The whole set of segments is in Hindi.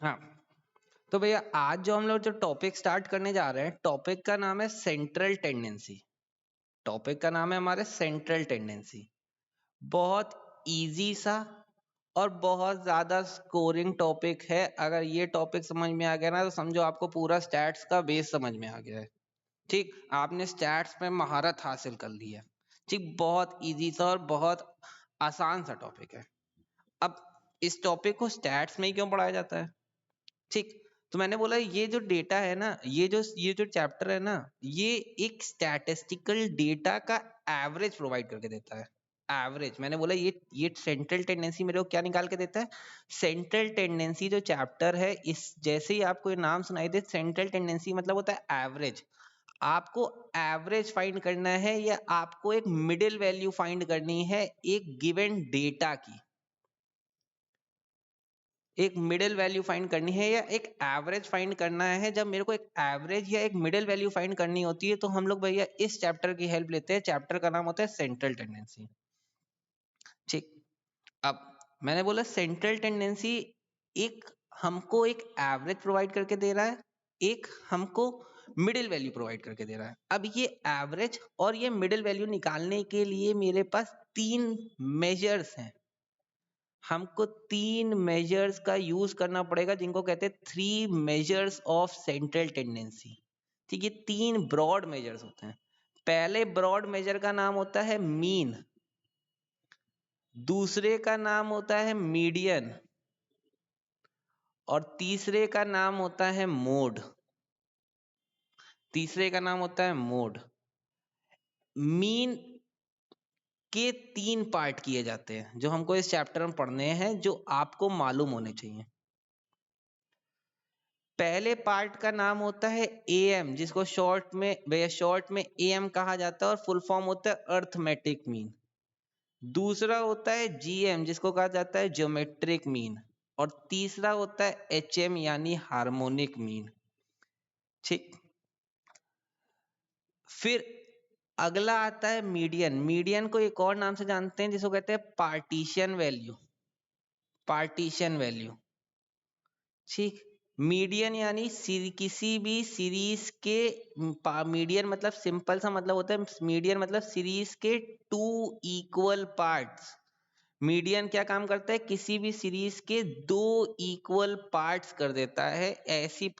हाँ, तो भैया आज जो हम लोग जो टॉपिक स्टार्ट करने जा रहे हैं, टॉपिक का नाम है सेंट्रल टेंडेंसी। टॉपिक का नाम है हमारे सेंट्रल टेंडेंसी। बहुत इजी सा और बहुत ज्यादा स्कोरिंग टॉपिक है। अगर ये टॉपिक समझ में आ गया ना, तो समझो आपको पूरा स्टैट्स का बेस समझ में आ गया है। ठीक, आपने स्टैट्स में महारत हासिल कर ली है। ठीक, बहुत इजी सा और बहुत आसान सा टॉपिक है। अब इस टॉपिक को स्टैट्स में ही क्यों पढ़ाया जाता है? ठीक, तो मैंने बोला ये जो डेटा है ना, ये जो चैप्टर है ना, ये एक स्टैटिस्टिकल डेटा का एवरेज प्रोवाइड करके देता है। एवरेज, मैंने बोला ये सेंट्रल टेंडेंसी मेरे को क्या निकाल के देता है? सेंट्रल टेंडेंसी जो चैप्टर है, इस जैसे ही आपको ये नाम सुनाई दे, सेंट्रल टेंडेंसी मतलब होता है एवरेज। आपको एवरेज फाइंड करना है या आपको एक मिडिल वैल्यू फाइंड करनी है एक गिवन डेटा की। एक मिडिल वैल्यू फाइंड करनी है या एक एवरेज फाइंड करना है। जब मेरे को एक एवरेज या एक मिडिल वैल्यू फाइंड करनी होती है, तो हम लोग भैया इस चैप्टर की हेल्प लेते हैं। चैप्टर का नाम होता है सेंट्रल टेंडेंसी। ठीक, अब मैंने बोला सेंट्रल टेंडेंसी एक हमको एक एवरेज प्रोवाइड करके दे रहा है, एक हमको मिडिल वैल्यू प्रोवाइड करके दे रहा है। अब ये एवरेज और ये मिडिल वैल्यू निकालने के लिए मेरे पास तीन मेजर्स हैं। हमको तीन मेजर्स का यूज करना पड़ेगा, जिनको कहते हैं three measures of central tendency. ठीक है, तीन ब्रॉड मेजर्स होते हैं। पहले ब्रॉड मेजर का नाम होता है मीन, दूसरे का नाम होता है मीडियन, और तीसरे का नाम होता है मोड। तीसरे का नाम होता है मोड। मीन के तीन पार्ट किए जाते हैं जो हमको इस चैप्टर में पढ़ने हैं, जो आपको मालूम होने चाहिए। पहले पार्ट का नाम होता है एएम, जिसको शॉर्ट में एएम कहा जाता है और फुल फॉर्म होता है अर्थमेटिक मीन। दूसरा होता है जीएम, जिसको कहा जाता है ज्योमेट्रिक मीन, और तीसरा होता है एचएम यानी हार्मोनिक मीन। ठीक, फिर अगला आता है मीडियन। मीडियन को एक और नाम से जानते हैं, जिसको कहते हैं पार्टीशन वैल्यू। पार्टीशन वैल्यू, ठीक। मीडियन यानी किसी भी सीरीज के मीडियन मतलब सिंपल सा मतलब होता है, मीडियन मतलब सीरीज के टू इक्वल पार्ट्स। मीडियन क्या काम करता है? किसी भी सीरीज के दो इक्वल पार्ट्स कर देता है।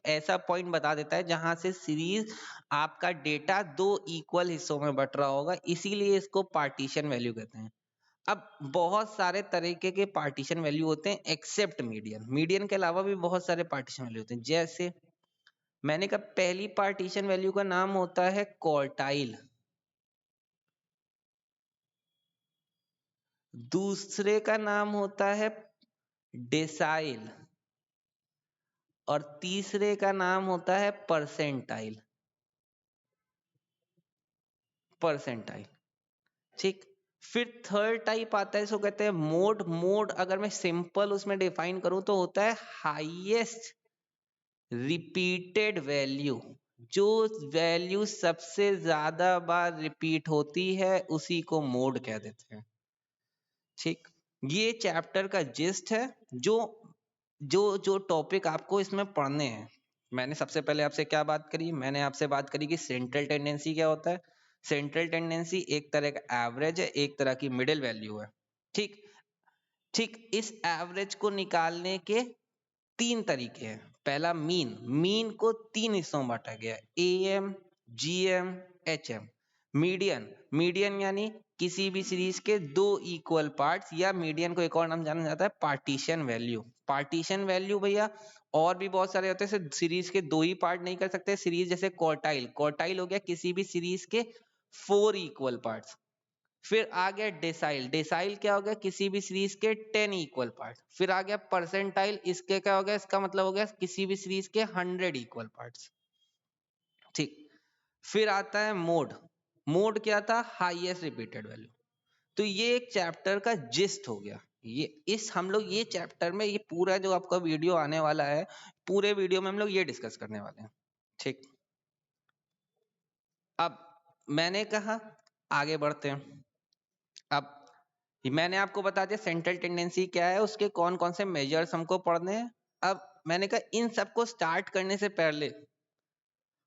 ऐसा पॉइंट बता देता है जहां से सीरीज आपका डेटा दो इक्वल हिस्सों में बट रहा होगा, इसीलिए इसको पार्टीशन वैल्यू कहते हैं। अब बहुत सारे तरीके के पार्टीशन वैल्यू होते हैं एक्सेप्ट मीडियन। मीडियन के अलावा भी बहुत सारे पार्टीशन वैल्यू होते हैं। जैसे मैंने कहा, पहली पार्टीशन वैल्यू का नाम होता है क्वार्टाइल, दूसरे का नाम होता है डेसाइल, और तीसरे का नाम होता है परसेंटाइल। परसेंटाइल, ठीक। फिर थर्ड टाइप आता है, इसको कहते हैं मोड। मोड अगर मैं सिंपल उसमें डिफाइन करूं तो होता है हाईएस्ट रिपीटेड वैल्यू। जो वैल्यू सबसे ज्यादा बार रिपीट होती है उसी को मोड कह देते हैं। ठीक, ये चैप्टर का जिस्ट है। जो जो जो टॉपिक आपको इसमें पढ़ने हैं, मैंने सबसे पहले आपसे क्या बात करी? मैंने आपसे बात करी कि सेंट्रल टेंडेंसी क्या होता है। सेंट्रल टेंडेंसी एक तरह का एवरेज है, एक तरह की मिडिल वैल्यू है। ठीक, ठीक। इस एवरेज को निकालने के तीन तरीके हैं। पहला मीन। मीन को तीन हिस्सों में बांटा गया है, am, GM, HM. Median. Median यानी किसी भी सीरीज के दो इक्वल पार्ट्स, या मीडियन को एक और नाम जाना जाता है पार्टीशन वैल्यू। पार्टीशन वैल्यू भैया और भी बहुत सारे होते हैं। सीरीज के दो ही पार्ट नहीं कर सकते। सीरीज जैसे क्वार्टाइल, क्वार्टाइल हो गया किसी भी सीरीज के फोर इक्वल पार्ट्स। फिर आ गया डेसाइल। डेसाइल क्या हो गया? किसी भी सीरीज के 10 इक्वल पार्ट। फिर आ गया परसेंटाइल। इसके क्या हो गया? इसका मतलब हो गया किसी भी सीरीज के 100 इक्वल पार्ट्स। ठीक, फिर आता है मोड। मोड क्या था? Highest repeated value. तो ये एक चैप्टर का जिस्ट हो गया। ये इस हम लोग ये चैप्टर में ये पूरा जो आपका वीडियो आने वाला है, पूरे वीडियो में हम लोग ये डिस्कस करने वाले हैं। ठीक, अब मैंने कहा आगे बढ़ते हैं। अब मैंने आपको बता दिया सेंट्रल टेंडेंसी क्या है, उसके कौन कौन से मेजर्स हमको पढ़ने हैं। अब मैंने कहा इन सबको स्टार्ट करने से पहले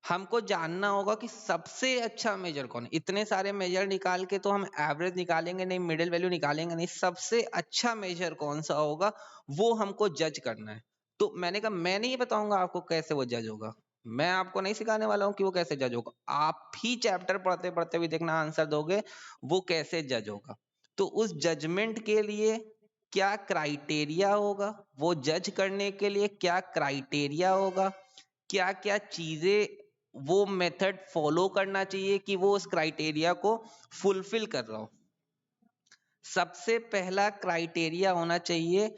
हमको जानना होगा कि सबसे अच्छा मेजर कौन है। इतने सारे मेजर निकाल के तो हम एवरेज निकालेंगे नहीं, मिडिल वैल्यू निकालेंगे नहीं, सबसे अच्छा मेजर कौन सा होगा वो हमको जज करना है। तो मैंने कहा मैं नहीं बताऊंगा आपको कैसे वो जज होगा, मैं आपको नहीं सिखाने वाला हूँ कि वो कैसे जज होगा, आप ही चैप्टर पढ़ते पढ़ते भी देखना आंसर दोगे वो कैसे जज होगा। तो उस जजमेंट के लिए क्या क्राइटेरिया होगा, वो जज करने के लिए क्या क्राइटेरिया होगा, क्या क्या चीजें वो मेथड फॉलो करना चाहिए कि वो उस क्राइटेरिया को फुलफिल कर रहा हो। सबसे पहला क्राइटेरिया होना चाहिए,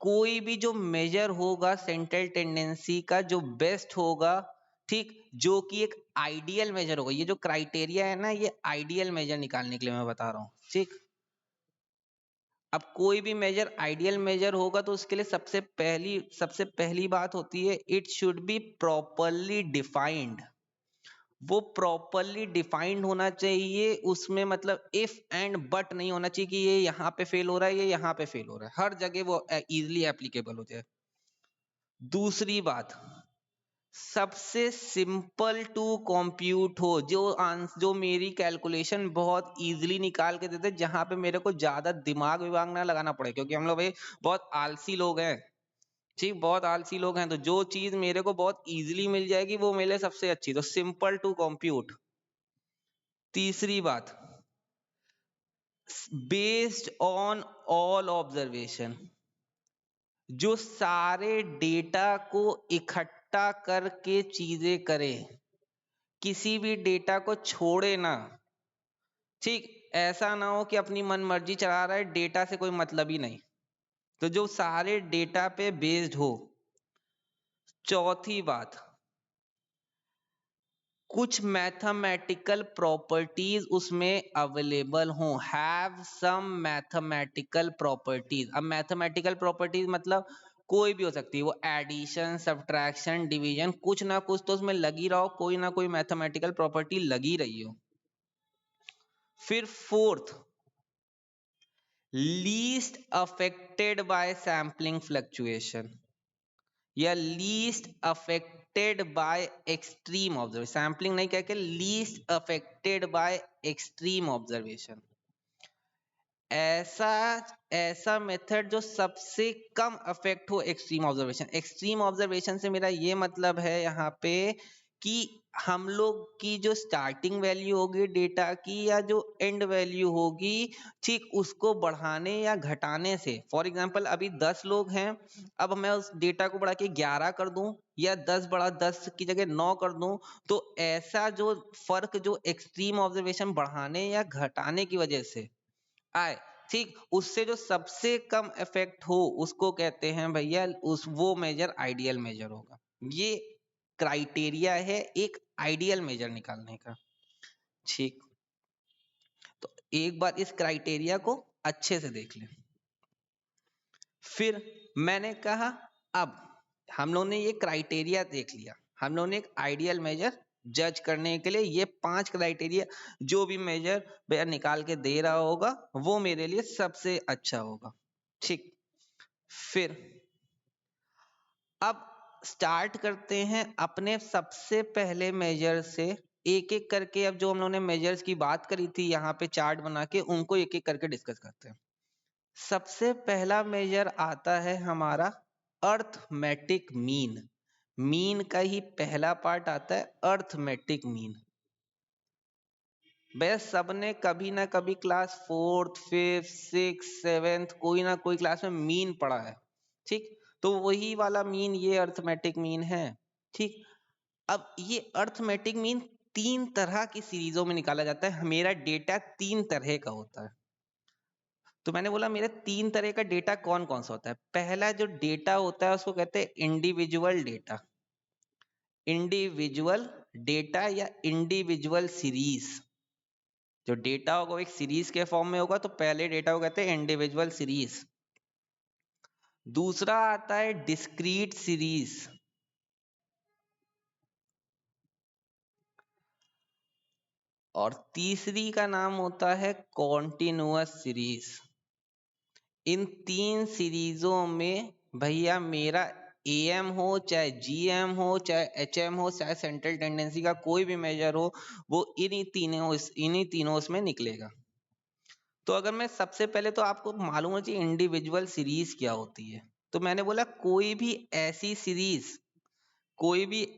कोई भी जो मेजर होगा सेंट्रल टेंडेंसी का जो बेस्ट होगा, ठीक, जो कि एक आइडियल मेजर होगा। ये जो क्राइटेरिया है ना, ये आइडियल मेजर निकालने के लिए मैं बता रहा हूँ, ठीक। अब कोई भी मेजर आइडियल मेजर होगा तो उसके लिए सबसे पहली बात होती है, it should be properly defined. वो प्रॉपरली डिफाइंड होना चाहिए, उसमें मतलब इफ एंड बट नहीं होना चाहिए कि ये यहाँ पे फेल हो रहा है, ये यहाँ पे फेल हो रहा है, हर जगह वो इजीली एप्लीकेबल हो जाए। दूसरी बात, सबसे सिंपल टू कंप्यूट हो, जो मेरी कैलकुलेशन बहुत इजीली निकाल के देते, जहां पे मेरे को ज्यादा दिमाग विमाग ना लगाना पड़े, क्योंकि हम लोग भाई बहुत आलसी लोग हैं, ठीक, बहुत आलसी लोग हैं। तो जो चीज मेरे को बहुत इजीली मिल जाएगी वो मेरे लिए सबसे अच्छी, तो सिंपल टू कंप्यूट। तीसरी बात, बेस्ड ऑन ऑल ऑब्जर्वेशन, जो सारे डेटा को इकट्ठा करके चीजें करे, किसी भी डेटा को छोड़े ना, ठीक, ऐसा ना हो कि अपनी मन मर्जी चला रहा है, डेटा से कोई मतलब ही नहीं, तो जो सारे डेटा पे बेस्ड हो। चौथी बात, कुछ मैथमेटिकल प्रॉपर्टीज उसमें अवेलेबल हो, हैव सम मैथमेटिकल प्रॉपर्टीज। अब मैथमेटिकल प्रॉपर्टीज मतलब कोई भी हो सकती है, वो एडिशन, सब्ट्रैक्शन, डिवीजन, कुछ ना कुछ तो उसमें लगी रहो, कोई ना कोई मैथमेटिकल प्रॉपर्टी लगी रही हो। फिर fourth, least affected by sampling fluctuation या least affected by extreme observation, sampling नहीं कह के least affected by extreme observation. ऐसा ऐसा मेथड जो सबसे कम अफेक्ट हो एक्सट्रीम ऑब्जर्वेशन। एक्सट्रीम ऑब्जर्वेशन से मेरा ये मतलब है यहाँ पे कि हम लोग की जो स्टार्टिंग वैल्यू होगी डेटा की या जो एंड वैल्यू होगी, ठीक, उसको बढ़ाने या घटाने से, फॉर एग्जांपल अभी 10 लोग हैं, अब मैं उस डेटा को बढ़ा के 11 कर दूं या 10 बढ़ा 10 की जगह 9 कर दूं, तो ऐसा जो फर्क जो एक्सट्रीम ऑब्जर्वेशन बढ़ाने या घटाने की वजह से आए, ठीक, उससे जो सबसे कम इफेक्ट हो उसको कहते हैं भैया, उस वो मेजर आइडियल मेजर होगा। ये क्राइटेरिया है एक आइडियल मेजर निकालने का, ठीक। तो एक बार इस क्राइटेरिया को अच्छे से देख लें। फिर मैंने कहा, अब हम लोग ने ये क्राइटेरिया देख लिया, हम लोग ने एक आइडियल मेजर जज करने के लिए ये 5 क्राइटेरिया, जो भी मेजर भैया निकाल के दे रहा होगा वो मेरे लिए सबसे अच्छा होगा, ठीक। फिर अब स्टार्ट करते हैं अपने सबसे पहले मेजर से, एक एक करके। अब जो हम लोगों ने मेजर्स की बात करी थी यहाँ पे चार्ट बना के, उनको एक एक करके डिस्कस करते हैं। सबसे पहला मेजर आता है हमारा अर्थमेटिक मीन। मीन का ही पहला पार्ट आता है अर्थमेटिक मीन। भैया सबने कभी ना कभी class 4th 5th 6th 7th कोई ना कोई क्लास में मीन पढ़ा है, ठीक, तो वही वाला मीन ये अर्थमेटिक मीन है, ठीक। अब ये अर्थमेटिक मीन 3 तरह की सीरीजों में निकाला जाता है, मेरा डेटा 3 तरह का होता है। तो मैंने बोला मेरे 3 तरह का डेटा कौन कौन सा होता है। पहला जो डेटा होता है उसको कहते हैं इंडिविजुअल डेटा, इंडिविजुअल डेटा या इंडिविजुअल सीरीज। जो डेटा होगा वो एक सीरीज के फॉर्म में होगा, तो पहले डेटा को कहते हैं इंडिविजुअल सीरीज। दूसरा आता है डिस्क्रीट सीरीज, और तीसरी का नाम होता है कॉन्टिन्यूअस सीरीज। इन 3 सीरीजों में भैया मेरा AM हो चाहे GM हो चाहे HM हो चाहे सेंट्रल टेंडेंसी का कोई भी मेजर हो, वो इन्हीं तीनों उसमें निकलेगा। तो अगर मैं सबसे पहले तो आपको मालूम होना चाहिए इंडिविजुअल सीरीज क्या होती है। तो मैंने बोला कोई भी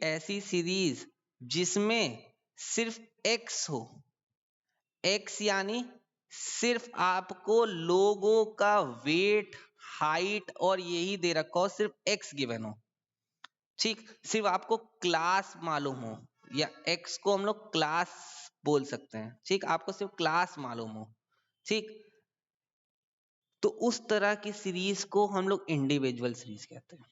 ऐसी सीरीज जिसमें सिर्फ x हो, x यानी सिर्फ आपको लोगों का वेट, हाइट और यही दे रखा हो, सिर्फ x गिवन हो, ठीक, सिर्फ आपको क्लास मालूम हो, या x को हम लोग क्लास बोल सकते हैं, ठीक, आपको सिर्फ क्लास मालूम हो, ठीक, तो उस तरह की सीरीज को हम लोग इंडिविजुअल सीरीज कहते हैं।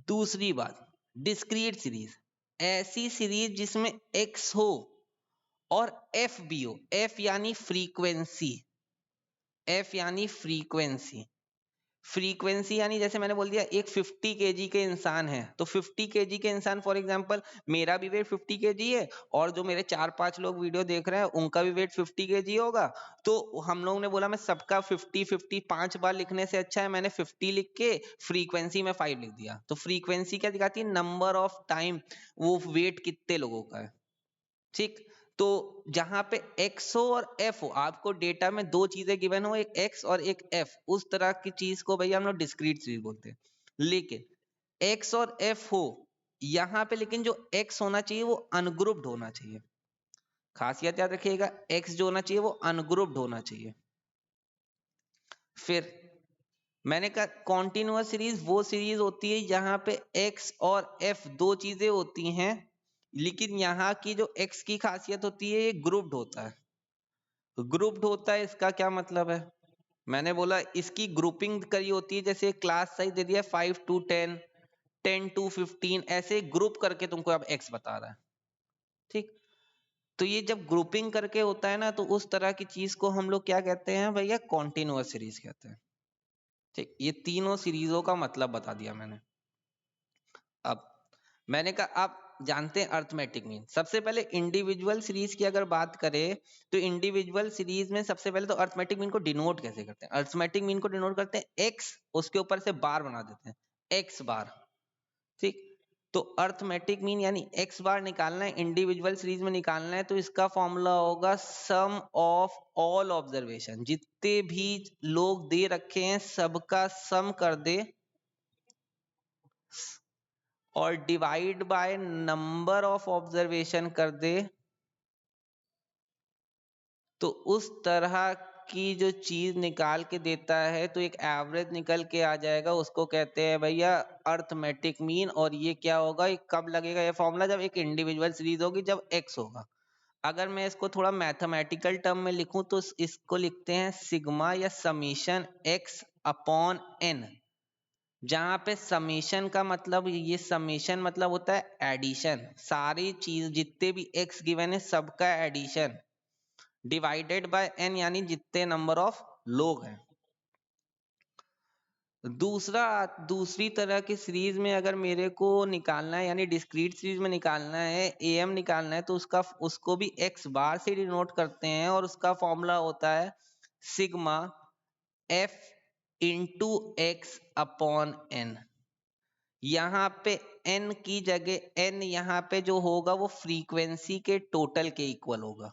दूसरी बात, डिस्क्रीट सीरीज, ऐसी सीरीज जिसमें x हो और f भी हो, f यानी फ्रीक्वेंसी, f यानी फ्रीक्वेंसी, फ्रीक्वेंसी यानी जैसे मैंने बोल दिया एक 50 केजी के इंसान है, तो 50 केजी के इंसान, फॉर एग्जांपल मेरा भी वेट 50 केजी है और जो मेरे 4-5 लोग वीडियो देख रहे हैं उनका भी वेट 50 केजी होगा, तो हम लोगों ने बोला मैं सबका 50-50 5 बार लिखने से अच्छा है मैंने 50 लिख के फ्रीक्वेंसी में 5 लिख दिया। तो फ्रीक्वेंसी क्या दिखाती है, नंबर ऑफ टाइम वो वेट कितने लोगों का है, ठीक। तो जहां पे x हो और f हो, आपको डेटा में दो चीजें गिवन हो, एक x और एक f, उस तरह की चीज को भैया हम लोग डिस्क्रीट सीरीज बोलते हैं। लेकिन x और f हो यहाँ पे, लेकिन जो x होना चाहिए वो अनग्रुप्ड होना चाहिए, खासियत याद रखिएगा, x जो होना चाहिए वो अनग्रुप्ड होना चाहिए। फिर मैंने कहा कॉन्टिन्यूअस सीरीज वो सीरीज होती है जहां पे x और f दो चीजें होती हैं, लेकिन यहाँ की जो x की खासियत होती है ये ग्रुप्ड होता है। ग्रुप्ड होता है इसका क्या मतलब है, मैंने बोला इसकी ग्रुपिंग करी होती है, जैसे क्लास साइज दे दिया 5 to 10, 10 to 15, ऐसे ग्रुप करके तुमको अब x बता रहा है, ठीक। तो ये जब ग्रुपिंग करके होता है ना, तो उस तरह की चीज को हम लोग क्या कहते हैं भैया, कॉन्टिन्यूअस सीरीज कहते हैं, ठीक। ये तीनों सीरीजों का मतलब बता दिया मैंने। अब मैंने कहा आप जानते हैं अर्थमेटिक मीन, सबसे पहले इंडिविजुअल सीरीज की अगर बात करें तो इंडिविजुअल सीरीज में सबसे पहले तो अर्थमेटिक मीन को डिनोट कैसे करते हैं, अर्थमेटिक मीन को डिनोट करते हैं x, उसके ऊपर से बार बना देते हैं x बार, ठीक। तो अर्थमेटिक मीन यानी x बार निकालना है, इंडिविजुअल सीरीज में निकालना है, तो इसका फॉर्मूला होगा सम ऑफ ऑल ऑब्जर्वेशन, जितने भी लोग दे रखे हैं सबका सम कर दे और divide by number of observation कर दे, तो उस तरह की जो चीज निकाल के देता है तो एक एवरेज निकल के आ जाएगा, उसको कहते हैं भैया अर्थमेटिक मीन। और ये क्या होगा, ये कब लगेगा ये फॉर्मूला, जब एक इंडिविजुअल सीरीज होगी, जब x होगा। अगर मैं इसको थोड़ा मैथमेटिकल टर्म में लिखूं तो इसको लिखते हैं सिग्मा या समीशन x अपॉन n, जहां पे समीशन का मतलब, ये समीशन मतलब होता है एडिशन, सारी चीज जितने भी x गिवन है सबका एडिशन, डिवाइडेड बाय n यानी जितने नंबर ऑफ लोग हैं। दूसरी तरह की सीरीज में अगर मेरे को निकालना है, यानी डिस्क्रीट सीरीज में निकालना है, am निकालना है, तो उसको भी x बार से डिनोट करते हैं और उसका फॉर्मूला होता है sigma f into x upon n। यहाँ पे n की जगह n यहाँ पे जो होगा वो फ्रीक्वेंसी के टोटल के इक्वल होगा,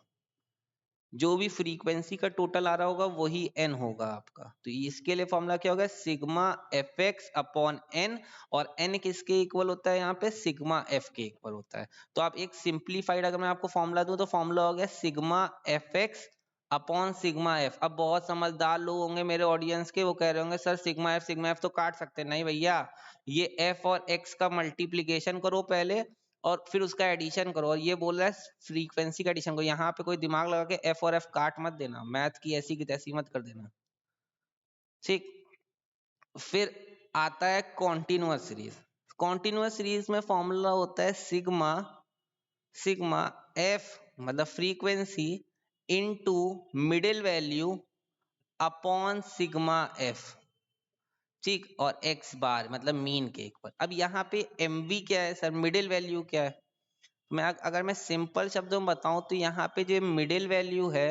जो भी फ्रीक्वेंसी का टोटल आ रहा होगा वही n होगा आपका। तो इसके लिए फॉर्मूला क्या होगा, sigma F X upon N, और n किसके इक्वल होता है, यहाँ पे सिग्मा f के इक्वल होता है। तो आप एक सिंप्लीफाइड अगर मैं आपको फॉर्मूला दूं तो फॉर्मूला हो गया sigma F X upon sigma F. अब बहुत समझदार लोग होंगे मेरे ऑडियंस के, वो कह रहे होंगे सर सिग्मा एफ तो काट सकते हैं, नहीं भैया, ये f और x का मल्टीप्लीकेशन करो पहले और फिर उसका एडिशन करो, और ये बोल रहा है फ्रीक्वेंसी का एडिशन करो। यहाँ पे कोई दिमाग लगा के f और f काट मत देना, मैथ की ऐसी की तैसी मत कर देना, ठीक। फिर आता है कॉन्टिन्यूअस सीरीज। कॉन्टिन्यूअस सीरीज में फॉर्मूला होता है सिग्मा सिग्मा f मतलब frequency into middle value upon sigma f, ठीक, और x बार मतलब मीन के इक्वल। अब यहाँ पे mv क्या है सर, मिडिल वैल्यू क्या है, अगर मैं सिंपल शब्दों में बताऊं तो यहाँ पे जो मिडिल वैल्यू है,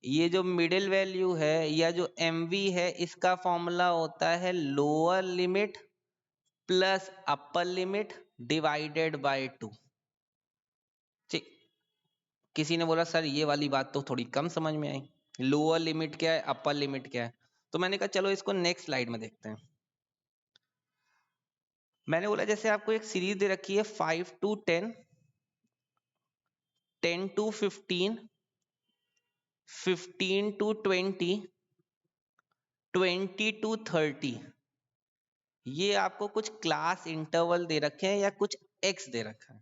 ये जो मिडिल वैल्यू है या जो mv है, इसका फॉर्मूला होता है lower limit plus upper limit divided by 2। ठीक, किसी ने बोला सर ये वाली बात तो थोड़ी कम समझ में आई, लोअर लिमिट क्या है, अपर लिमिट क्या है। तो मैंने कहा चलो इसको नेक्स्ट स्लाइड में देखते हैं। मैंने बोला जैसे आपको एक सीरीज दे रखी है 5 to 10, 10 to 15, 15 to 20, 20 to 30। ये आपको कुछ क्लास इंटरवल दे रखे हैं या कुछ एक्स दे रखा है।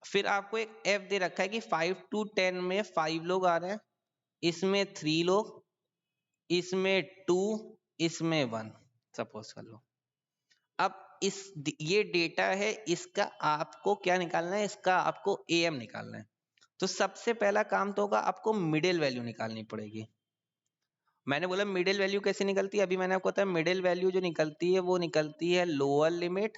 फिर आपको एक एफ दे रखा है कि 5 to 10 में 5 लोग आ रहे हैं, इसमें 3 लोग, इसमें 2, इसमें 1 सपोज कर लो। अब ये डेटा है, इसका आपको क्या निकालना है, इसका आपको एम निकालना है। तो सबसे पहला काम तो होगा आपको मिडिल वैल्यू निकालनी पड़ेगी। मैंने बोला मिडिल वैल्यू कैसे निकलती है, अभी मैंने आपको बताया मिडिल वैल्यू जो निकलती है वो निकलती है lower limit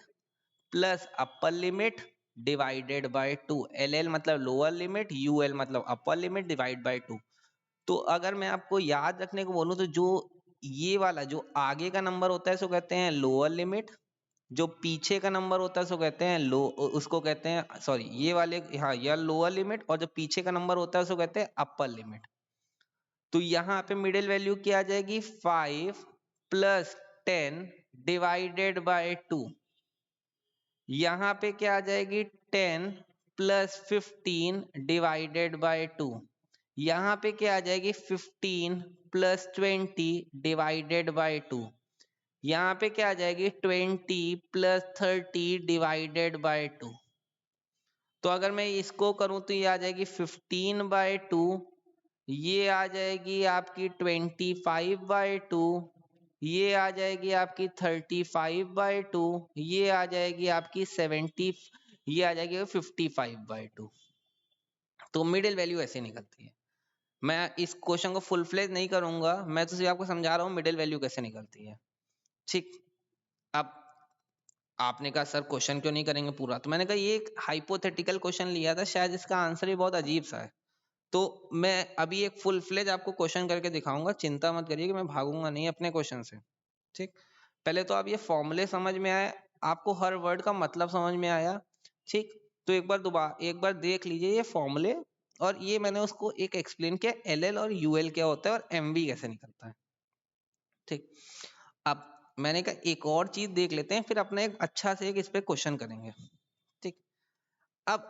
plus upper limit divided by 2। L L मतलब लोअर लिमिट, यू एल मतलब अपर लिमिट डिवाइड बाय 2। तो अगर मैं आपको याद रखने को बोलूं तो जो ये वाला जो आगे का नंबर होता है उसको कहते हैं लोअर लिमिट, जो पीछे का नंबर होता है उसको कहते हैं उसको कहते हैं सॉरी ये वाले, हाँ यह लोअर लिमिट, और जो पीछे का नंबर होता है उसको कहते हैं अपर लिमिट। तो यहाँ पे मिडिल वैल्यू क्या आ जाएगी, 5 प्लस 10 डिवाइडेड बाय 2। यहाँ पे क्या आ जाएगी, 10 प्लस 15 डिवाइडेड बाय 2। यहाँ पे क्या आ जाएगी, 15 प्लस 20 डिवाइडेड बाय 2। यहाँ पे क्या आ जाएगी, 20 प्लस 30 डिवाइडेड बाय 2। तो अगर मैं इसको करूं तो ये आ जाएगी 15/2, ये आ जाएगी आपकी 25/2, ये आ जाएगी आपकी 35/2, ये आ जाएगी आपकी 70, ये आ जाएगी 55/2। तो मिडिल वैल्यू ऐसे निकलती है। मैं इस क्वेश्चन को फुल फ्लेज नहीं करूंगा, मैं तो सिर्फ आपको समझा रहा हूँ मिडिल वैल्यू कैसे निकलती है। ठीक, अब आपने कहा सर क्वेश्चन क्यों नहीं करेंगे पूरा, तो मैंने कहा ये एक हाइपोथेटिकल क्वेश्चन लिया था, शायद इसका आंसर ही बहुत अजीब सा है। तो मैं अभी एक फुल फ्लेज आपको क्वेश्चन करके दिखाऊंगा, चिंता मत करिए कि मैं भागूंगा नहीं अपने क्वेश्चन से। ठीक, पहले तो आप ये फॉर्मूले समझ में आए, आपको हर वर्ड का मतलब समझ में आया। ठीक, तो एक बार देख लीजिए ये फॉर्मूले, और ये मैंने उसको एक एक्सप्लेन किया एल एल और यू एल क्या होता है और एम बी कैसे निकलता है। ठीक, अब मैंने कहा एक और चीज देख लेते हैं, फिर अपना एक अच्छा से एक इस पे क्वेश्चन करेंगे। ठीक, अब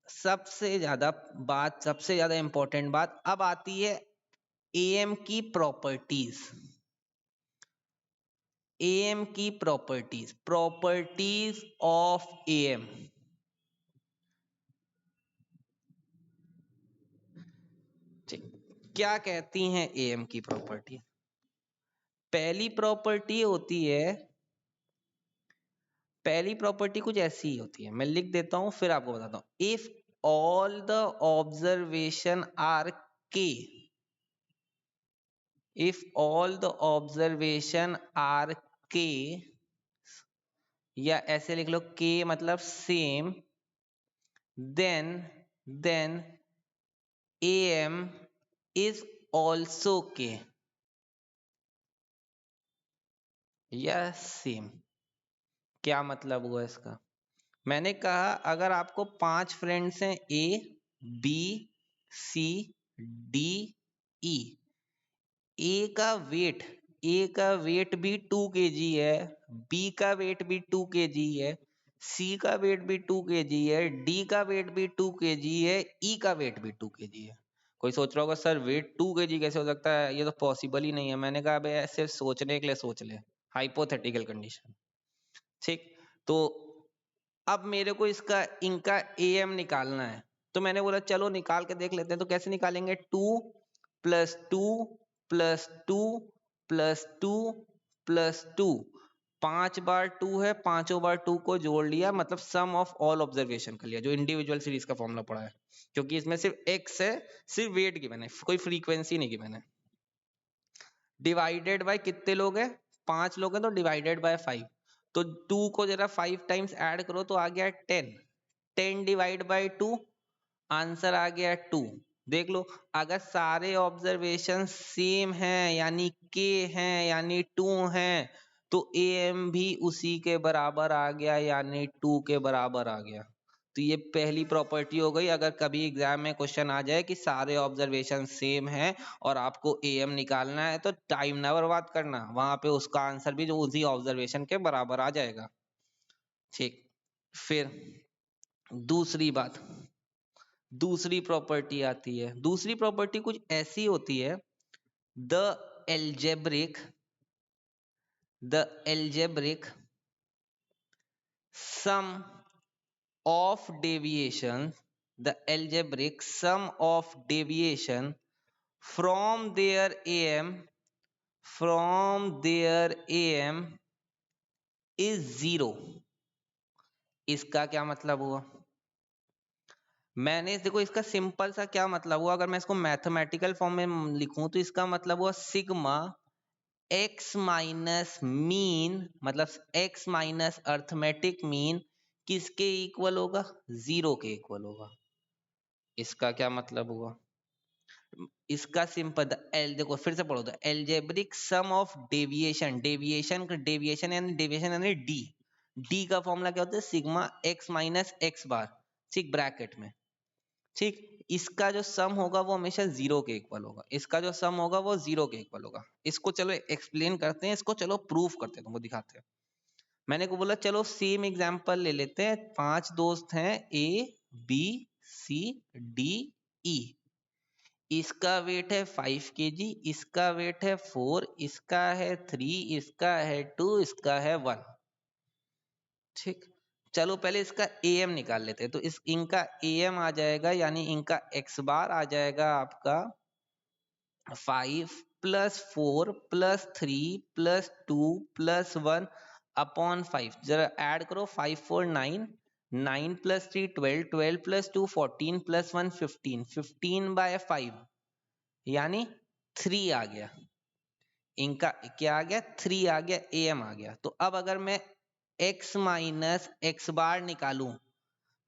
सबसे ज्यादा इंपॉर्टेंट बात अब आती है एएम की प्रॉपर्टीज। एएम की प्रॉपर्टीज ऑफ एएम। क्या कहती हैं एएम की प्रॉपर्टी? पहली प्रॉपर्टी होती है, पहली प्रॉपर्टी कुछ ऐसी ही होती है, मैं लिख देता हूं फिर आपको बताता हूं। If all the observation are K, if all the observation are k, या ऐसे लिख लो k मतलब same, then am is also k, या सेम। क्या मतलब हुआ इसका? मैंने कहा अगर आपको 5 फ्रेंड्स हैं A B C D E, ए का वेट भी 2 kg है, बी का वेट भी 2 kg है, सी का वेट भी 2 kg है, डी का वेट भी 2 kg है, ई का वेट भी 2 kg है। कोई सोच रहा होगा सर वेट 2 kg कैसे हो सकता है, ये तो पॉसिबल ही नहीं है। मैंने कहा भाई ऐसे सोचने के लिए सोच ले, हाइपोथेटिकल कंडीशन। ठीक, तो अब मेरे को इनका एम निकालना है, तो मैंने बोला चलो निकाल के देख लेते हैं। तो कैसे निकालेंगे, 2 प्लस 2 प्लस 2 प्लस 2 प्लस 2, 5 बार 2 है, पांचों बार 2 को जोड़ लिया, मतलब सम ऑफ ऑल ऑब्जर्वेशन कर लिया, जो इंडिविजुअल सीरीज का फॉर्मूला पड़ा है, क्योंकि इसमें सिर्फ एक्स है, सिर्फ वेट गिवन है, कोई फ्रीक्वेंसी नहीं गिवन है। डिवाइडेड बाय कितने लोग हैं, 5 लोग हैं, तो डिवाइडेड बाय 5। तो 2 को जरा 5 टाइम्स ऐड करो तो आ गया 10, 10 डिवाइड बाय 2, आंसर आ गया 2। देख लो, अगर सारे ऑब्जर्वेशन सेम हैं यानी के हैं यानी 2 हैं, तो AM भी उसी के बराबर आ गया, यानी 2 के बराबर आ गया। तो ये पहली प्रॉपर्टी हो गई। अगर कभी एग्जाम में क्वेश्चन आ जाए कि सारे ऑब्जर्वेशन सेम हैं और आपको AM निकालना है, तो टाइम ना बर्बाद करना, वहां पे उसका आंसर भी जो उसी ऑब्जर्वेशन के बराबर आ जाएगा। ठीक, फिर दूसरी बात, दूसरी प्रॉपर्टी आती है। दूसरी प्रॉपर्टी कुछ ऐसी होती है, the algebraic sum of deviation, the algebraic sum of deviation from their AM is zero। इसका क्या मतलब हुआ? मैंने देखो इसका सिंपल सा क्या मतलब हुआ, अगर मैं इसको मैथमेटिकल फॉर्म में लिखूं तो इसका मतलब हुआ सिग्मा x माइनस मीन, मतलब x माइनस अर्थमेटिक मीन किसके इक्वल होगा? 0 के इक्वल होगा। इसका क्या मतलब हुआ? इसका सिंपल एल, देखो फिर से पढ़ो, the algebraic sum of deviation, deviation यानी डी का फॉर्मूला क्या होता है? सिग्मा x माइनस एक्स बार, ठीक, ब्रैकेट में, ठीक। इसका जो सम होगा वो हमेशा 0 के इक्वल होगा। इसका जो सम होगा वो 0 के इक्वल होगा। इसको चलो एक्सप्लेन करते हैं, इसको चलो प्रूफ करते हैं, तुमको दिखाते हैं। मैंने को बोला चलो सेम एग्जांपल ले लेते हैं। 5 दोस्त हैं, ABCDE। इसका वेट है 5 kg, इसका वेट है 4, इसका है 3, इसका है 2, इसका है 1। ठीक, चलो पहले इसका AM निकाल लेते हैं। तो इस इनका AM आ जाएगा, यानी इनका x बार आ जाएगा आपका 5 plus 4 plus 3 plus 2 plus 1 upon 5। जरा ऐड करो, 5 4 9, 9 प्लस 3 12, 12 प्लस 2 14 प्लस 1 15, 15 बाय 5 यानी 3 आ गया। इनका क्या आ गया? 3 आ गया, AM आ गया। तो अब अगर मैं x माइनस एक्स बार निकालूं,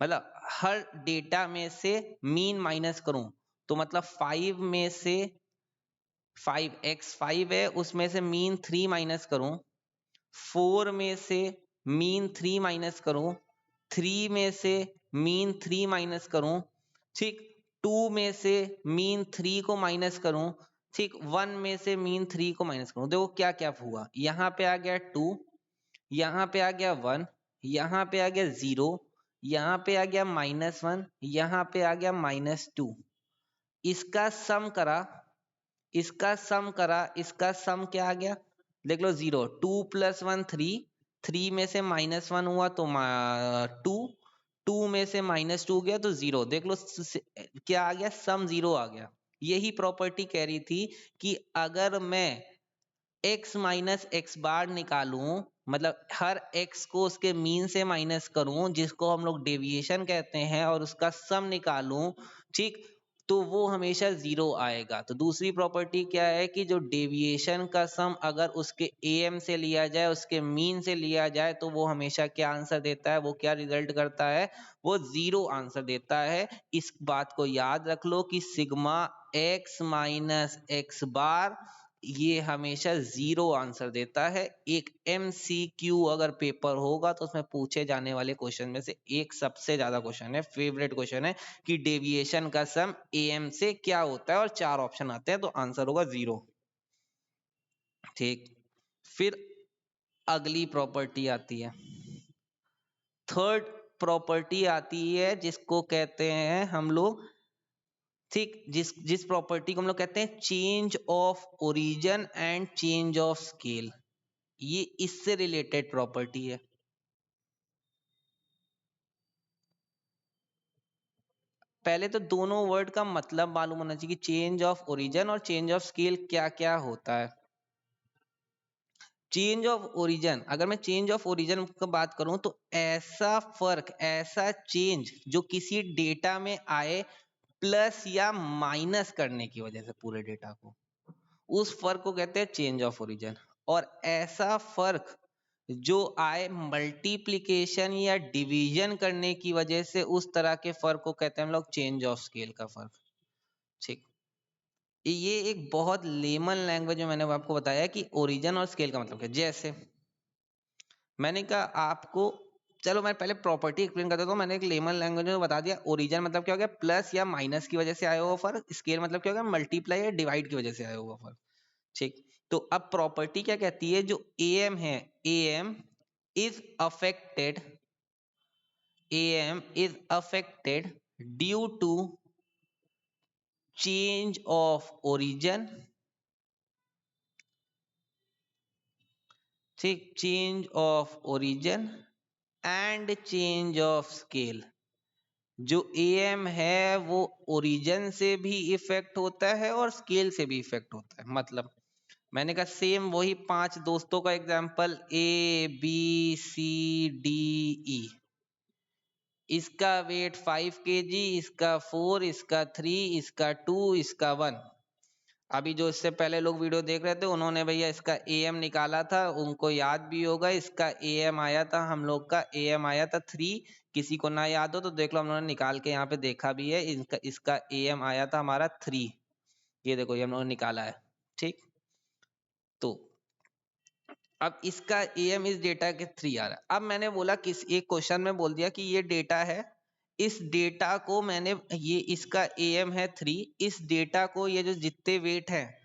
मतलब हर डेटा में से मीन माइनस करूं, तो मतलब 5 में से 5 है उसमें से मीन 3 माइनस करूं, 4 में से मीन 3 माइनस करूं, 3 में से मीन 3 माइनस करूं, ठीक, 2 में से मीन 3 को माइनस करूं, ठीक, 1 में से मीन 3 को माइनस करूं। देखो क्या क्या हुआ, यहाँ पे आ गया 2, यहाँ पे आ गया 1, यहाँ पे आ गया 0, यहाँ पे आ गया -1, यहाँ पे आ गया -2। इसका सम करा, इसका सम करा, इसका सम क्या आ गया? देख लो 0, 2 प्लस 1 3, 3 में से -1 हुआ तो 2, 2 में से -2 गया तो 0। देख लो क्या आ गया? सम 0 आ गया। यही प्रॉपर्टी कह रही थी कि अगर मैं x माइनस एक्स बार निकालूं, मतलब हर x को उसके मीन से माइनस करूं, जिसको हम लोग डेविएशन कहते हैं, और उसका सम निकालूं, ठीक, तो वो हमेशा 0 आएगा। तो दूसरी प्रॉपर्टी क्या है कि जो डेविएशन का सम अगर उसके AM से लिया जाए, उसके मीन से लिया जाए, तो वो हमेशा क्या आंसर देता है? वो क्या रिजल्ट करता है? वो 0 आंसर देता है। इस बात को याद रख लो कि सिग्मा x माइनस एक्स बार ये हमेशा 0 आंसर देता है। एक MCQ अगर पेपर होगा तो उसमें पूछे जाने वाले क्वेश्चन में से एक सबसे ज्यादा क्वेश्चन है, फेवरेट क्वेश्चन है कि डेविएशन का सम AM से क्या होता है, और 4 ऑप्शन आते हैं, तो आंसर होगा 0। ठीक, फिर अगली प्रॉपर्टी आती है, थर्ड प्रॉपर्टी आती है, जिसको कहते हैं हम लोग, ठीक, जिस प्रॉपर्टी को हम लोग कहते हैं change of origin and change of scale. ये इससे रिलेटेड प्रॉपर्टी है। पहले तो दोनों वर्ड का मतलब मालूम होना चाहिए कि चेंज ऑफ ओरिजिन और चेंज ऑफ स्केल क्या क्या होता है। चेंज ऑफ ओरिजिन, अगर मैं चेंज ऑफ ओरिजिन की बात करूं तो ऐसा फर्क, ऐसा चेंज जो किसी डेटा में आए प्लस या माइनस करने की वजह से पूरे डेटा को, उस फर्क को कहते हैं चेंज ऑफ ओरिजिन। और ऐसा फर्क जो आए मल्टीप्लिकेशन या डिवीजन करने की वजह से, उस तरह के फर्क को कहते हैं हम लोग चेंज ऑफ स्केल का फर्क। ठीक, ये एक बहुत लेमन लैंग्वेज में मैंने आपको बताया कि ओरिजिन और स्केल का मतलब क्या। जैसे मैंने कहा आपको, चलो मैं पहले प्रॉपर्टी एक्सप्लेन कर देता हूँ। मैंने एक लेमन लैंग्वेज में बता दिया, ओरिजिन मतलब क्या हो गया, प्लस या माइनस की वजह से आया हुआ फर्क, स्केल मतलब क्या हो गया, मल्टीप्लाई या डिवाइड की वजह से आया हुआ फर्क। ठीक, तो अब प्रॉपर्टी क्या कहती है, जो am है, am is affected, am is affected due to change of origin, ठीक, change of origin and change of scale. जो am है वो ओरिजिन से भी इफेक्ट होता है और स्केल से भी इफेक्ट होता है। मतलब मैंने कहा सेम वही 5 दोस्तों का एग्जांपल, ABCDE, इसका वेट 5 kg, इसका 4, इसका 3, इसका 2, इसका 1। अभी जो इससे पहले लोग वीडियो देख रहे थे उन्होंने भैया इसका AM निकाला था, उनको याद भी होगा, इसका AM आया था, हम लोग का AM आया था 3। किसी को ना याद हो तो देख लो, हम लोगों ने निकाल के यहाँ पे देखा भी है, इसका AM आया था हमारा 3। ये देखो, ये हम लोगों ने निकाला है। ठीक, तो अब इसका AM इस डेटा के 3 आ रहा है। अब मैंने बोला, किस एक क्वेश्चन में बोल दिया कि ये डेटा है, इस डेटा को मैंने, ये इसका AM है 3, इस डेटा को, ये जो जितने वेट हैं,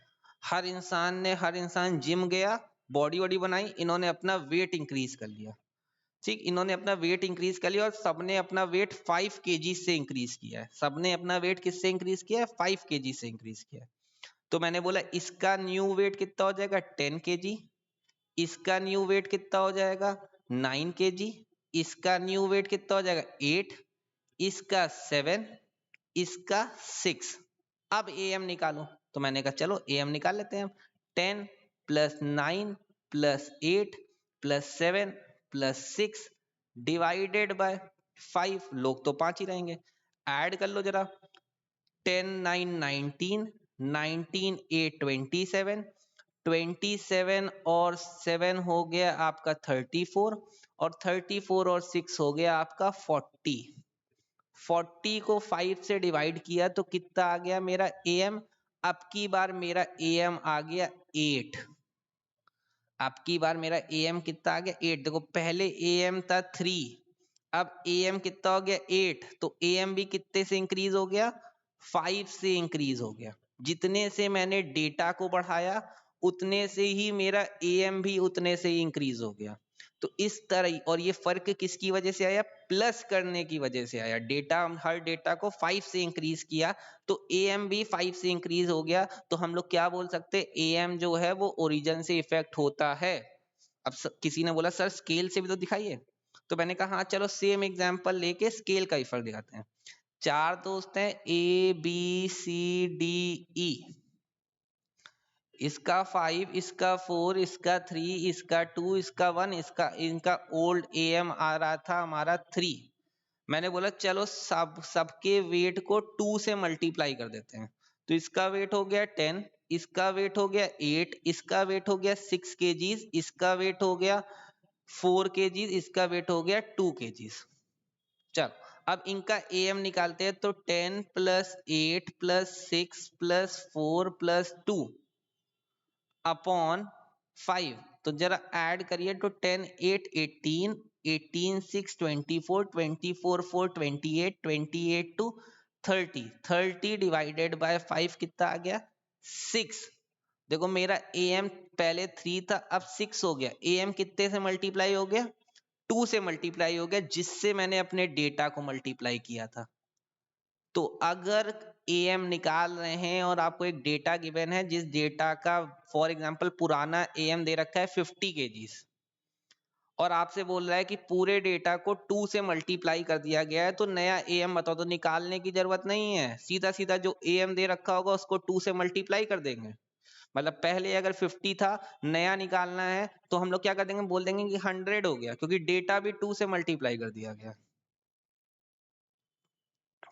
हर इंसान जिम गया, बॉडी वॉडी बनाई, इन्होंने अपना वेट इंक्रीज कर लिया। ठीक, इन्होंने अपना वेट इंक्रीज कर लिया और सबने अपना वेट 5 kg से इंक्रीज किया है। सबने अपना वेट किससे इंक्रीज किया है, 5 kg से इंक्रीज किया है। तो मैंने बोला इसका न्यू वेट कितना हो जाएगा, 10 kg, इसका न्यू वेट कितना हो जाएगा, 9 kg, इसका न्यू वेट कितना हो जाएगा, 8, इसका 7, इसका 6। अब AM निकालो, तो मैंने कहा चलो AM निकाल लेते हैं हम। 10 plus 9 plus 8 plus 7 plus 6 divided by 5, लोग तो 5 ही रहेंगे। ऐड कर लो जरा, 10 9 19, 19 8 27, 27 और 7 हो गया आपका 34, और 34 और 6 हो गया आपका 40। 40 को 5 से डिवाइड किया तो कितना आ गया मेरा AM। अब की बार मेरा AM आ गया 8। अब की बार मेरा AM कितना आ गया, 8। देखो पहले AM था 3, अब AM कितना हो गया, 8। तो AM भी कितने से इंक्रीज हो गया, 5 से इंक्रीज हो गया। जितने से मैंने डेटा को बढ़ाया उतने से ही मेरा AM भी उतने से ही इंक्रीज हो गया। तो इस तरह, और ये फर्क किसकी वजह से आया, प्लस करने की वजह से आया। डेटा, हर डेटा को 5 से इंक्रीज किया तो AM भी 5 से इंक्रीज हो गया। तो हम लोग क्या बोल सकते हैं, AM जो है वो ओरिजिन से इफेक्ट होता है। अब किसी ने बोला सर स्केल से भी तो दिखाइए, तो मैंने कहा हाँ चलो सेम एग्जांपल लेके स्केल का इफेक्ट दिखाते हैं। 4 दोस्त हैं, ABCDE, इसका 5, इसका 4, इसका 3, इसका 2, इसका 1, इसका, इनका ओल्ड AM आ रहा था हमारा 3। मैंने बोला चलो सबके वेट को 2 से मल्टीप्लाई कर देते हैं। तो इसका वेट हो गया 10, इसका वेट हो गया 8, इसका वेट हो गया 6 kgs, इसका वेट हो गया 4 kgs, इसका वेट हो गया 2 kgs। चल अब इनका AM निकालते हैं, तो 10 plus 8 plus 6 plus 4 plus 2 upon 5। तो जरा ऐड करिए, तो 10 8 18, 18 6 24, 24 4 28, 28 2 30, 30 डिवाइडेड बाय 5 कितना आ गया, 6। देखो मेरा AM पहले 3 था, अब 6 हो गया। AM कितने से मल्टीप्लाई हो गया, 2 से मल्टीप्लाई हो गया, जिससे मैंने अपने डेटा को मल्टीप्लाई किया था। तो अगर AM निकाल रहे हैं और आपको एक डेटा गिवन है, जिस डेटा का फॉर एग्जांपल पुराना AM दे रखा है 50 kgs, और आपसे बोल रहा है कि पूरे डेटा को 2 से मल्टीप्लाई कर दिया गया है, तो नया AM बताओ, तो निकालने की जरूरत नहीं है, सीधा सीधा जो AM दे रखा होगा उसको 2 से मल्टीप्लाई कर देंगे। मतलब पहले अगर 50 था, नया निकालना है, तो हम लोग क्या कर देंगे, बोल देंगे कि 100 हो गया, क्योंकि डेटा भी 2 से मल्टीप्लाई कर दिया गया।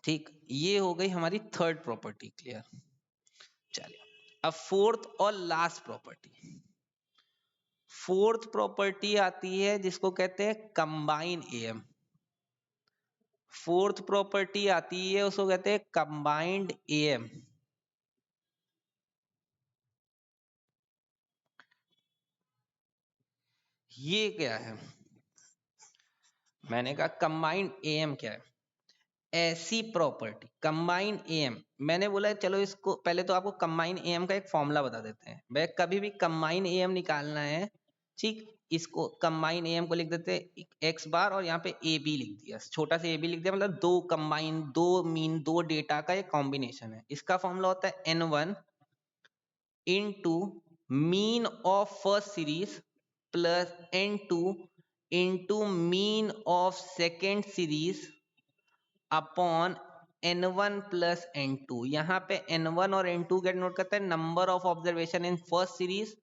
ठीक, ये हो गई हमारी थर्ड प्रॉपर्टी क्लियर। चलिए अब फोर्थ और लास्ट प्रॉपर्टी, फोर्थ प्रॉपर्टी आती है जिसको कहते हैं कंबाइन AM। फोर्थ प्रॉपर्टी आती है उसको कहते हैं कंबाइंड AM। ये क्या है, मैंने कहा कंबाइंड एएम क्या है? ऐसी प्रॉपर्टी कंबाइन एएम, मैंने बोला चलो इसको पहले तो आपको कंबाइन एएम का एक फॉर्मूला बता देते हैं। भाई कभी भी कंबाइन एएम निकालना है, ठीक, इसको कंबाइन एएम को लिख देते हैं एक्स बार और यहाँ पे ए बी लिख दिया, छोटा सा ए बी लिख दिया, मतलब दो कंबाइन, दो डेटा का एक कॉम्बिनेशन है। इसका फॉर्मूला होता है n1 into mean of first series plus n2 into mean of second series upon n1 plus n2। यहाँ पे n1 और n2 क्या डिनोट करता है? Number of observation in first series.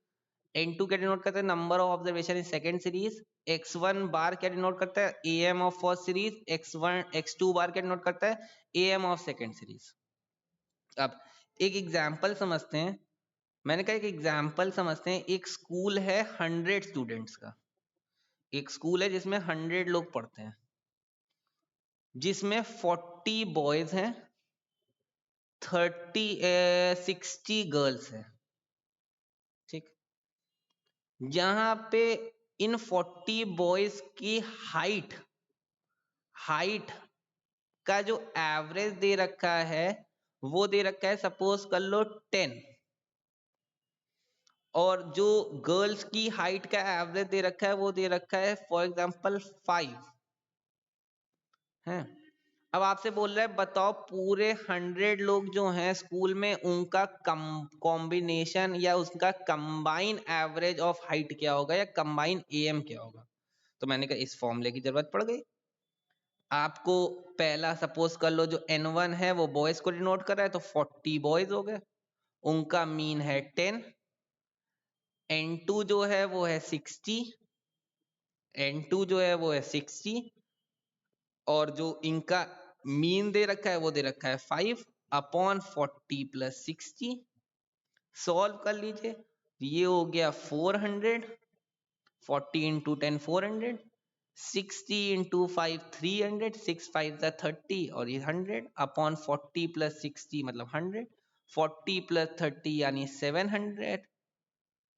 n2 क्या डिनोट करता है? Number of observation in second series. x1 बार क्या डिनोट करता है? am of first series. x2 बार क्या डिनोट करता है? am of second series. अब एक एग्जाम्पल समझते हैं। मैंने कहा एक एग्जाम्पल समझते हैं। एक स्कूल है 100 स्टूडेंट्स का, एक स्कूल है जिसमें 100 लोग पढ़ते हैं, जिसमें 40 बॉयज हैं, 60 गर्ल्स हैं, ठीक। यहाँ पे इन 40 बॉयज की हाइट का जो एवरेज दे रखा है वो दे रखा है, सपोज कर लो 10, और जो गर्ल्स की हाइट का एवरेज दे रखा है वो दे रखा है फॉर एग्जांपल 5 है। अब आपसे बोल रहा है बताओ पूरे 100 लोग जो हैं स्कूल में उनका कॉम्बिनेशन या उसका कंबाइन एवरेज ऑफ हाइट क्या होगा या कंबाइन एएम क्या होगा। तो मैंने कहा इस फॉर्मूले की जरूरत पड़ गई आपको। पहला सपोज कर लो जो n1 है वो बॉयज को डिनोट कर रहा है, तो 40 बॉयज हो गए, उनका मीन है 10। n2 जो है वो है 60, n2 जो है वो है 60, और जो इनका मीन दे रखा है वो दे रखा है 5 अपॉन 40 प्लस 60। सॉल्व कर लीजिए, ये हो गया 400, 40 इंटू 10 400, 60 इंटू 5 300, 6 5 30 और ये 100 अपॉन 40 प्लस 60 मतलब 100, 40 प्लस 30 यानी 700,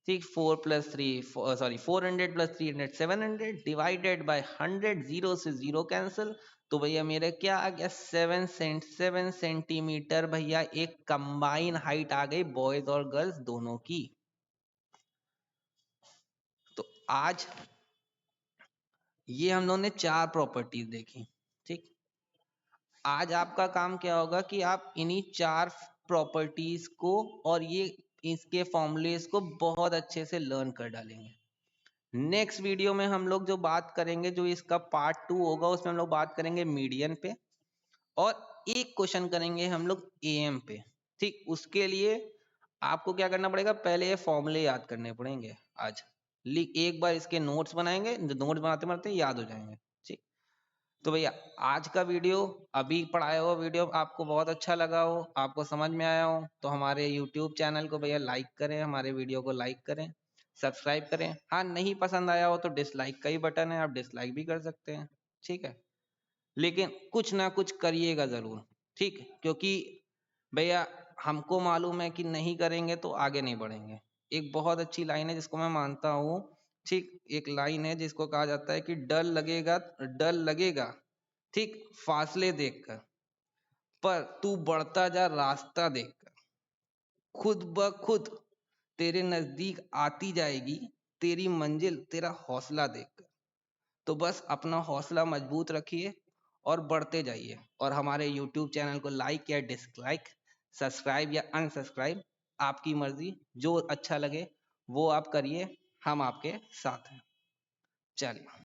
ठीक, 4 plus 3 sorry 400 plus 300 700 divided by 100, zero से जीरो कैंसिल, तो भैया मेरे क्या आ गया 7 सेंटीमीटर भैया एक कंबाइन हाइट आ गई बॉयज और गर्ल्स दोनों की। तो आज ये हम लोगों ने 4 प्रॉपर्टीज देखी, ठीक। आज आपका काम क्या होगा कि आप इन्हीं 4 प्रॉपर्टीज को और ये इसके फॉर्मूलेस को बहुत अच्छे से लर्न कर डालेंगे। नेक्स्ट वीडियो में हम लोग जो बात करेंगे, जो इसका पार्ट 2 होगा, उसमें हम लोग बात करेंगे मीडियन पे और एक क्वेश्चन करेंगे हम लोग एएम पे, ठीक। उसके लिए आपको क्या करना पड़ेगा, पहले ये फॉर्मूले याद करने पड़ेंगे। आज एक बार इसके नोट्स बनाएंगे, नोट्स बनाते बनाते याद हो जाएंगे, ठीक। तो भैया आज का वीडियो, अभी पढ़ाया हुआ वीडियो आपको बहुत अच्छा लगा हो, आपको समझ में आया हो, तो हमारे यूट्यूब चैनल को भैया लाइक करें, हमारे वीडियो को लाइक करें, सब्सक्राइब करें। हाँ नहीं पसंद आया हो तो डिसलाइक का ही बटन है, आप डिसलाइक भी कर सकते हैं, ठीक है। लेकिन कुछ ना कुछ करिएगा जरूर, ठीक, क्योंकि भैया हमको मालूम है कि नहीं करेंगे तो आगे नहीं बढ़ेंगे। एक बहुत अच्छी लाइन है जिसको मैं मानता हूँ, ठीक, एक लाइन है जिसको कहा जाता है कि डर लगेगा, ठीक, फासले देखकर, पर तू बढ़ता जा रास्ता देखकर, खुद ब खुद तेरे नजदीक आती जाएगी तेरी मंजिल तेरा हौसला देखकर। तो बस अपना हौसला मजबूत रखिए और बढ़ते जाइए, और हमारे YouTube चैनल को लाइक या डिसलाइक, सब्सक्राइब या अनसब्सक्राइब, आपकी मर्जी, जो अच्छा लगे वो आप करिए, हम आपके साथ हैं। चलिए।